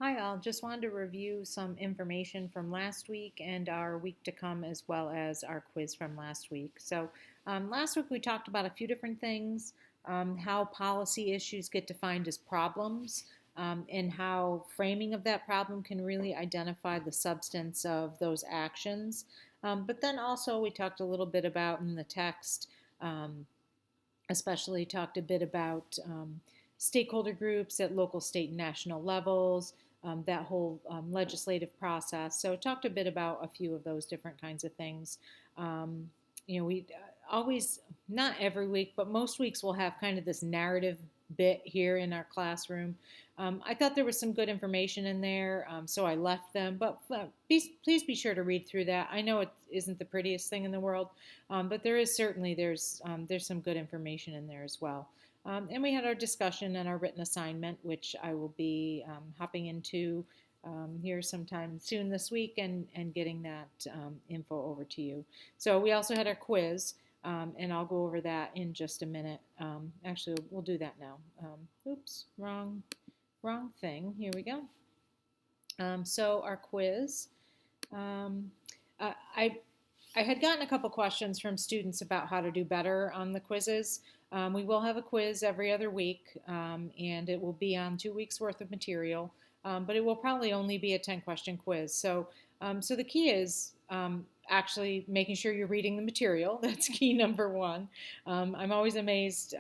Hi, all. Just wanted to review some information from last week and our week to come, as well as our quiz from last week. Last week we talked about a few different things, how policy issues get defined as problems, and how framing of that problem can really identify the substance of those actions. But then also we talked a little bit about in the text. Um, Especially talked a bit about stakeholder groups at local, state, and national levels, that whole legislative process. So, talked a bit about a few of those different kinds of things. Um, we always, not every week, but most weeks we'll have kind of this narrative bit here in our classroom. I thought there was some good information in there, so I left them. But please be sure to read through that. I know it isn't the prettiest thing in the world, but there is certainly there's some good information in there as well. And we had our discussion and our written assignment, which I will be hopping into here sometime soon this week and getting that info over to you. So we also had our quiz, and I'll go over that in just a minute. Actually, we'll do that now. Oops, wrong thing. Here we go. So our quiz. Um, I I had gotten a couple questions from students about how to do better on the quizzes. We will have a quiz every other week, and it will be on 2 weeks worth of material, but it will probably only be a 10-question quiz. So the key is actually making sure you're reading the material. That's key number one. I'm always amazed,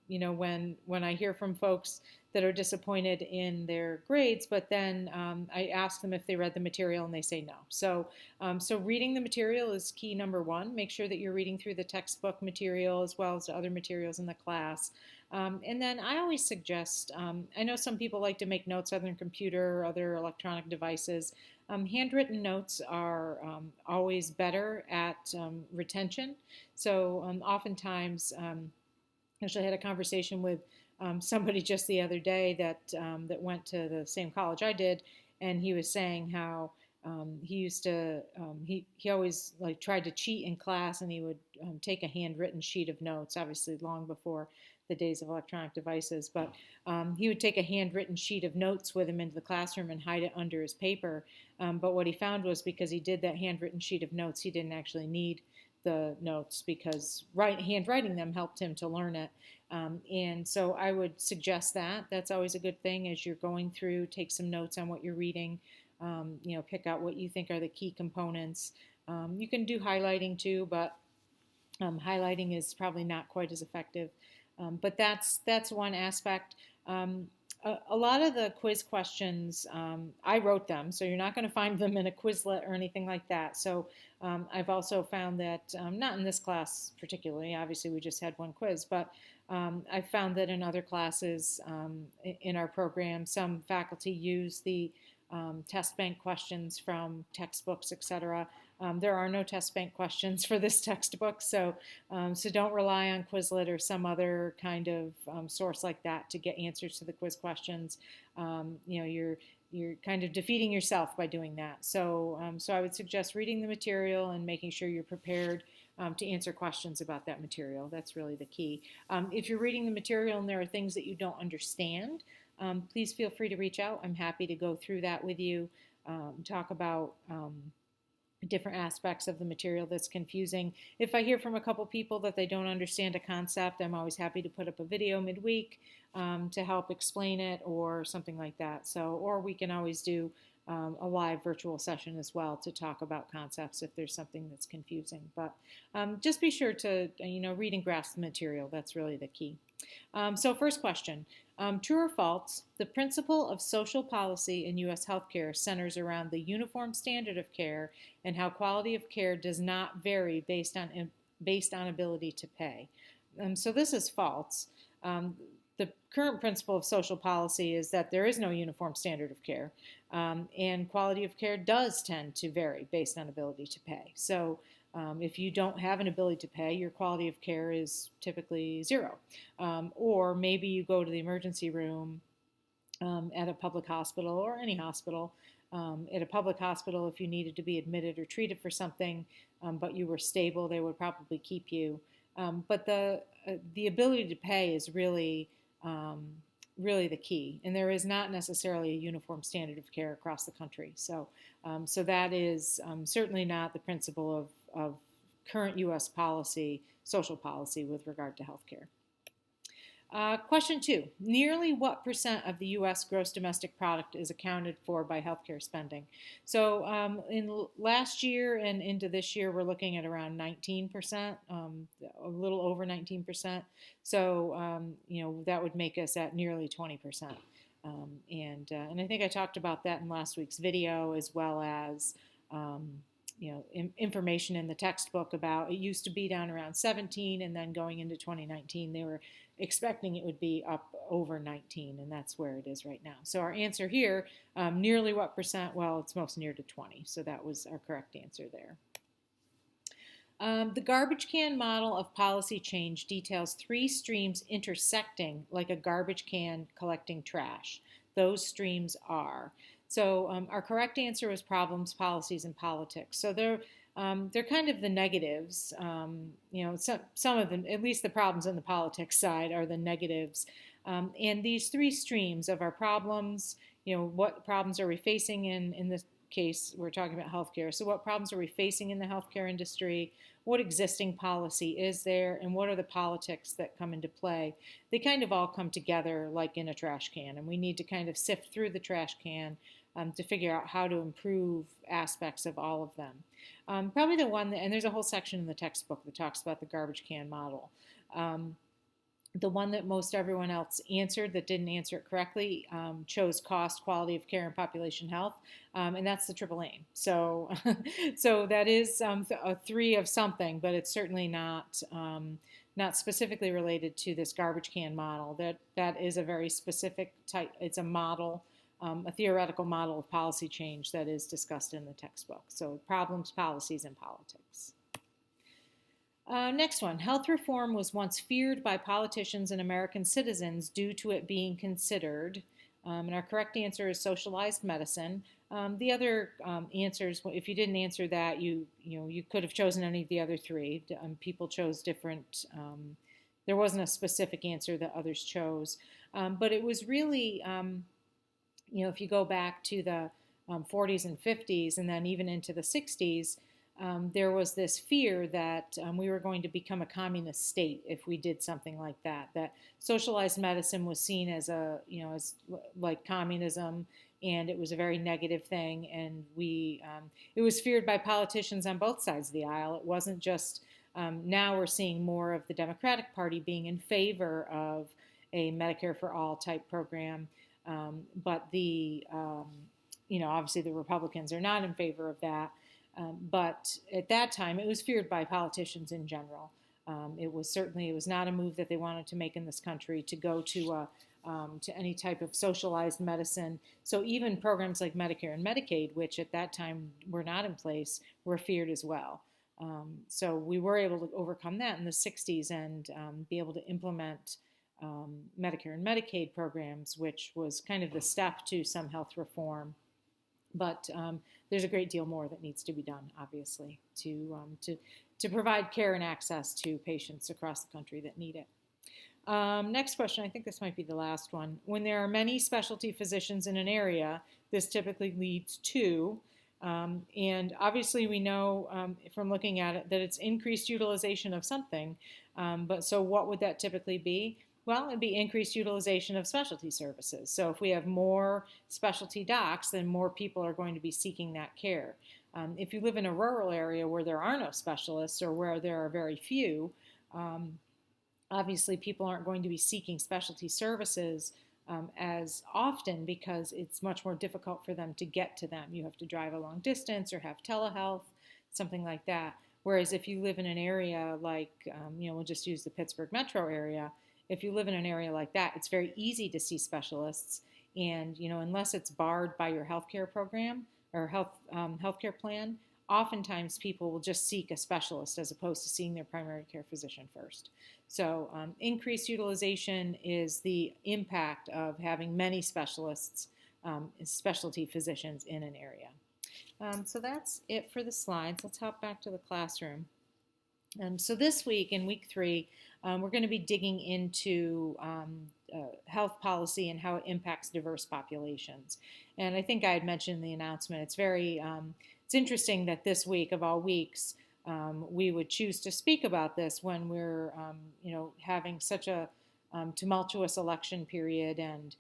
when I hear from folks that are disappointed in their grades, but then I ask them if they read the material and they say no. So reading the material is key number one. Make sure that you're reading through the textbook material as well as the other materials in the class. And then I always suggest, I know some people like to make notes on their computer or other electronic devices. Handwritten notes are always better at retention. So oftentimes, actually, I had a conversation with somebody just the other day that went to the same college I did, and he was saying how he used to he always like tried to cheat in class, and he would take a handwritten sheet of notes. Obviously, long before the days of electronic devices, but he would take a handwritten sheet of notes with him into the classroom and hide it under his paper. But what he found was because he did that handwritten sheet of notes, he didn't actually need the notes because handwriting them helped him to learn it. And so I would suggest that. That's always a good thing as you're going through. Take some notes on what you're reading. Pick out what you think are the key components. You can do highlighting too, but highlighting is probably not quite as effective. But that's one aspect. A lot of the quiz questions, I wrote them, so you're not going to find them in a Quizlet or anything like that. So I've also found that, not in this class particularly, obviously we just had one quiz, but I've found that in other classes in our program, some faculty use the test bank questions from textbooks, etc. There are no test bank questions for this textbook, so don't rely on Quizlet or some other kind of source like that to get answers to the quiz questions. You're kind of defeating yourself by doing that. So I would suggest reading the material and making sure you're prepared to answer questions about that material. That's really the key. If you're reading the material and there are things that you don't understand, please feel free to reach out. I'm happy to go through that with you, talk about different aspects of the material that's confusing. If I hear from a couple people that they don't understand a concept, I'm always happy to put up a video midweek to help explain it or something like that. Or we can always do a live virtual session as well to talk about concepts if there's something that's confusing. But just be sure to read and grasp the material. That's really the key. So first question, true or false, the principle of social policy in U.S. healthcare centers around the uniform standard of care and how quality of care does not vary based on ability to pay. So this is false. The current principle of social policy is that there is no uniform standard of care, and quality of care does tend to vary based on ability to pay. So if you don't have an ability to pay, your quality of care is typically zero. Or maybe you go to the emergency room at a public hospital or any hospital. At a public hospital, if you needed to be admitted or treated for something, but you were stable, they would probably keep you. But the ability to pay is really really the key. And there is not necessarily a uniform standard of care across the country. So that is certainly not the principle of current U.S. policy, social policy with regard to healthcare. Question 2. Nearly what percent of the U.S. gross domestic product is accounted for by healthcare spending? So in last year and into this year, we're looking at around 19%, a little over 19%. So, that would make us at nearly 20%. And I think I talked about that in last week's video, as well as information in the textbook about it used to be down around 17, and then going into 2019, they were expecting it would be up over 19, and that's where it is right now. So our answer here, nearly what percent? Well, it's most near to 20, so that was our correct answer there. The garbage can model of policy change details 3 streams intersecting like a garbage can collecting trash. Those streams are. So our correct answer was problems, policies, and politics. So they're kind of the negatives. Some of them, at least the problems on the politics side, are the negatives. And these 3 streams of our problems, what problems are we facing in this case, we're talking about healthcare. So what problems are we facing in the healthcare industry? What existing policy is there? And what are the politics that come into play? They kind of all come together like in a trash can. And we need to kind of sift through the trash can to figure out how to improve aspects of all of them. Probably the one, and there's a whole section in the textbook that talks about the garbage can model. The one that most everyone else answered that didn't answer it correctly chose cost, quality of care, and population health, and that's the triple aim. So, so that is a 3 of something, but it's certainly not specifically related to this garbage can model. That is a very specific type. It's a model. A theoretical model of policy change that is discussed in the textbook. So problems, policies, and politics. Next one. Health reform was once feared by politicians and American citizens due to it being considered, and our correct answer is socialized medicine. The other answers, if you didn't answer that, you could have chosen any of the other 3. People chose different. There wasn't a specific answer that others chose, but it was really. If you go back to the 40s and 50s and then even into the 60s, there was this fear that we were going to become a communist state if we did something like that. That socialized medicine was seen as as like communism, and it was a very negative thing. And it was feared by politicians on both sides of the aisle. It wasn't just now we're seeing more of the Democratic Party being in favor of a Medicare for All type program. But obviously the Republicans are not in favor of that. But at that time, it was feared by politicians in general. It was not a move that they wanted to make in this country to go to any type of socialized medicine. So even programs like Medicare and Medicaid, which at that time were not in place, were feared as well. So we were able to overcome that in the 60s and be able to implement Medicare and Medicaid programs, which was kind of the step to some health reform. But there's a great deal more that needs to be done, obviously, to provide care and access to patients across the country that need it. Next question, I think this might be the last one. When there are many specialty physicians in an area, this typically leads to, and obviously we know from looking at it that it's increased utilization of something, but so what would that typically be? Well, it'd be increased utilization of specialty services. So if we have more specialty docs, then more people are going to be seeking that care. If you live in a rural area where there are no specialists or where there are very few, obviously people aren't going to be seeking specialty services as often because it's much more difficult for them to get to them. You have to drive a long distance or have telehealth, something like that. Whereas if you live in an area like, we'll just use the Pittsburgh metro area, if you live in an area like that, it's very easy to see specialists, and unless it's barred by your healthcare program or healthcare plan, oftentimes people will just seek a specialist as opposed to seeing their primary care physician first. So increased utilization is the impact of having many specialists, specialty physicians in an area. So that's it for the slides. Let's hop back to the classroom. So this week, in week 3, we're going to be digging into health policy and how it impacts diverse populations. And I think I had mentioned in the announcement, it's interesting that this week of all weeks, we would choose to speak about this when we're, having such a tumultuous election period, and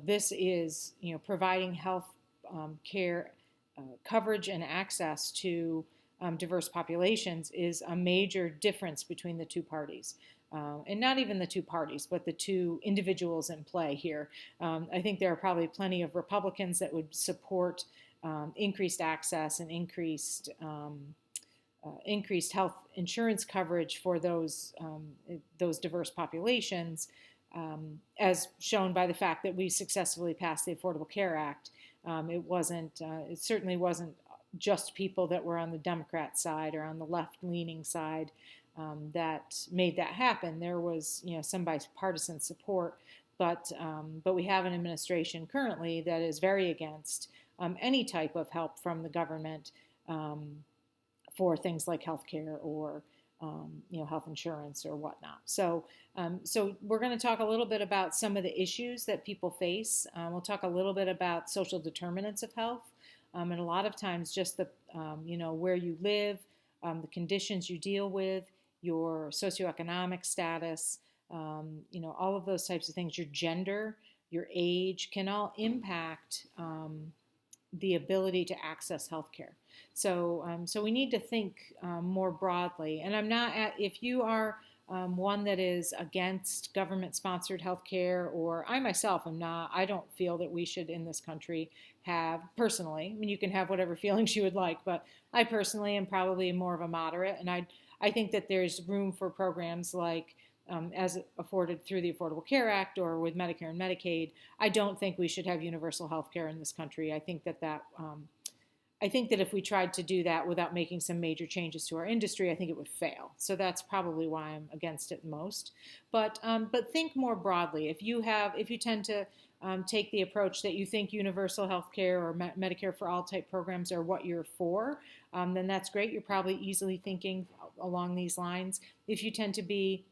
this is, providing health care coverage and access to diverse populations is a major difference between the two parties. And not even the two parties, but the two individuals in play here. I think there are probably plenty of Republicans that would support increased access and increased health insurance coverage for those diverse populations, as shown by the fact that we successfully passed the Affordable Care Act. It certainly wasn't just people that were on the Democrat side or on the left-leaning side that made that happen. There was, some bipartisan support, but we have an administration currently that is very against any type of help from the government for things like health care or health insurance or whatnot. So we're going to talk a little bit about some of the issues that people face. We'll talk a little bit about social determinants of health, and a lot of times just the where you live, the conditions you deal with, your socioeconomic status, all of those types of things, your gender, your age, can all impact the ability to access healthcare. So we need to think more broadly. And if you are one that is against government-sponsored healthcare, or I myself am not, I don't feel that we should in this country have, personally, I mean, you can have whatever feelings you would like, but I personally am probably more of a moderate, and I think that there's room for programs like as afforded through the Affordable Care Act or with Medicare and Medicaid. I don't think we should have universal health care in this country. I think that if we tried to do that without making some major changes to our industry, I think it would fail. So that's probably why I'm against it most. But think more broadly. If you tend to take the approach that you think universal health care or Medicare for all type programs are what you're for, then that's great. You're probably easily thinking along these lines. If you tend to be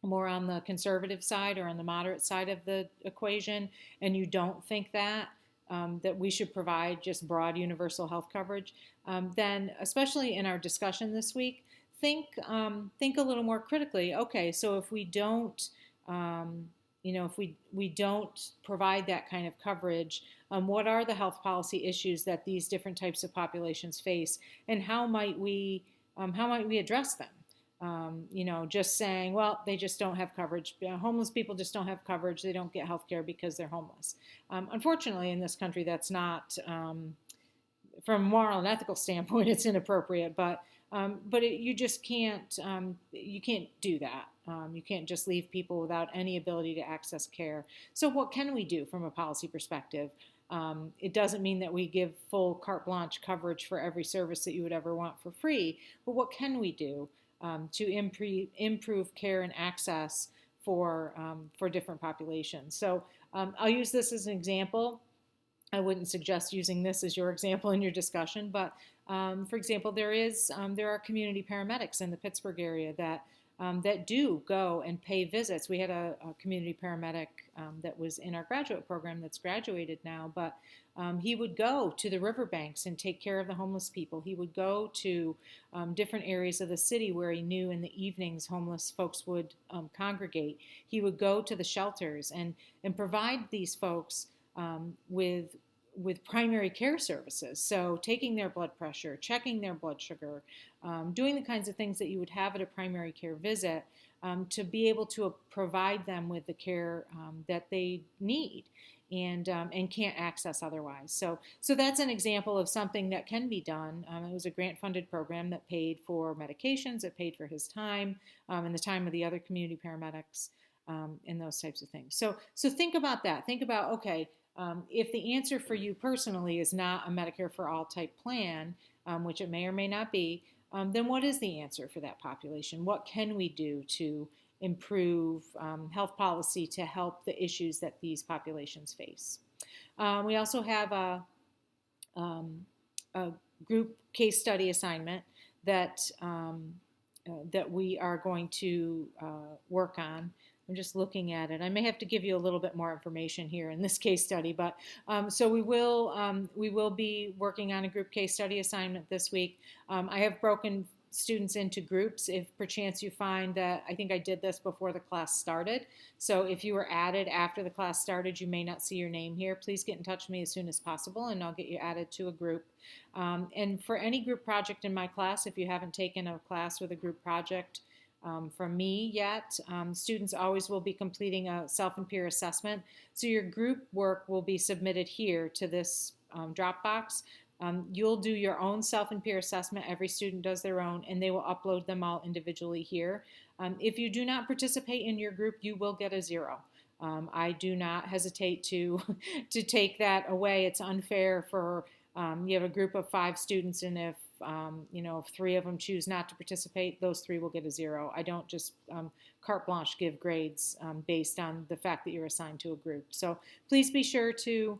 more on the conservative side or on the moderate side of the equation, and you don't think that we should provide just broad universal health coverage, then especially in our discussion this week, think a little more critically. Okay, so if we don't, if we don't provide that kind of coverage, what are the health policy issues that these different types of populations face, and how might we address them? Just saying, well, they just don't have coverage. Homeless people just don't have coverage. They don't get health care because they're homeless. Unfortunately, in this country, that's not, from a moral and ethical standpoint, it's inappropriate. But you just can't, you can't do that. You can't just leave people without any ability to access care. So what can we do from a policy perspective? It doesn't mean that we give full carte blanche coverage for every service that you would ever want for free. But what can we do to improve care and access for different populations? So I'll use this as an example. I wouldn't suggest using this as your example in your discussion, but for example, there are community paramedics in the Pittsburgh area that do go and pay visits. We had a community paramedic that was in our graduate program that's graduated now, but he would go to the riverbanks and take care of the homeless people. He would go to different areas of the city where he knew in the evenings homeless folks would congregate. He would go to the shelters and provide these folks with primary care services. So taking their blood pressure, checking their blood sugar, doing the kinds of things that you would have at a primary care visit, to be able to provide them with the care that they need and can't access otherwise. So that's an example of something that can be done. It was a grant-funded program that paid for medications, it paid for his time, and the time of the other community paramedics, and those types of things. So think about that. Think about, okay, if the answer for you personally is not a Medicare for all type plan, which it may or may not be, then what is the answer for that population? What can we do to improve health policy to help the issues that these populations face? We also have a group case study assignment that we are going to work on I'm just looking at it. I may have to give you a little bit more information here in this case study, but so we will be working on a group case study assignment this week. I have broken students into groups if perchance you find that I think I did this before the class started. So if you were added after the class started, you may not see your name here. Please get in touch with me as soon as possible and I'll get you added to a group. And for any group project in my class, if you haven't taken a class with a group project from me yet, students always will be completing a self and peer assessment. So your group work will be submitted here to this Dropbox. You'll do your own self and peer assessment. Every student does their own, and they will upload them all individually here. If you do not participate in your group, you will get a 0. I do not hesitate to to take that away. It's unfair for you have a group of 5 students, and if if 3 of them choose not to participate, those 3 will get a 0. I don't just carte blanche give grades based on the fact that you're assigned to a group. So please be sure to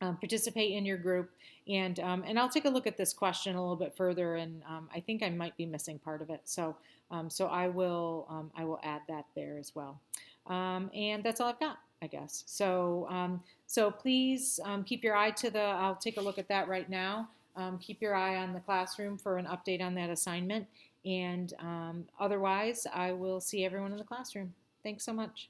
participate in your group, and I'll take a look at this question a little bit further, and I think I might be missing part of it. So I will add that there as well. And that's all I've got, I guess. So please keep your eye to I'll take a look at that right now. Keep your eye on the classroom for an update on that assignment. And otherwise, I will see everyone in the classroom. Thanks so much.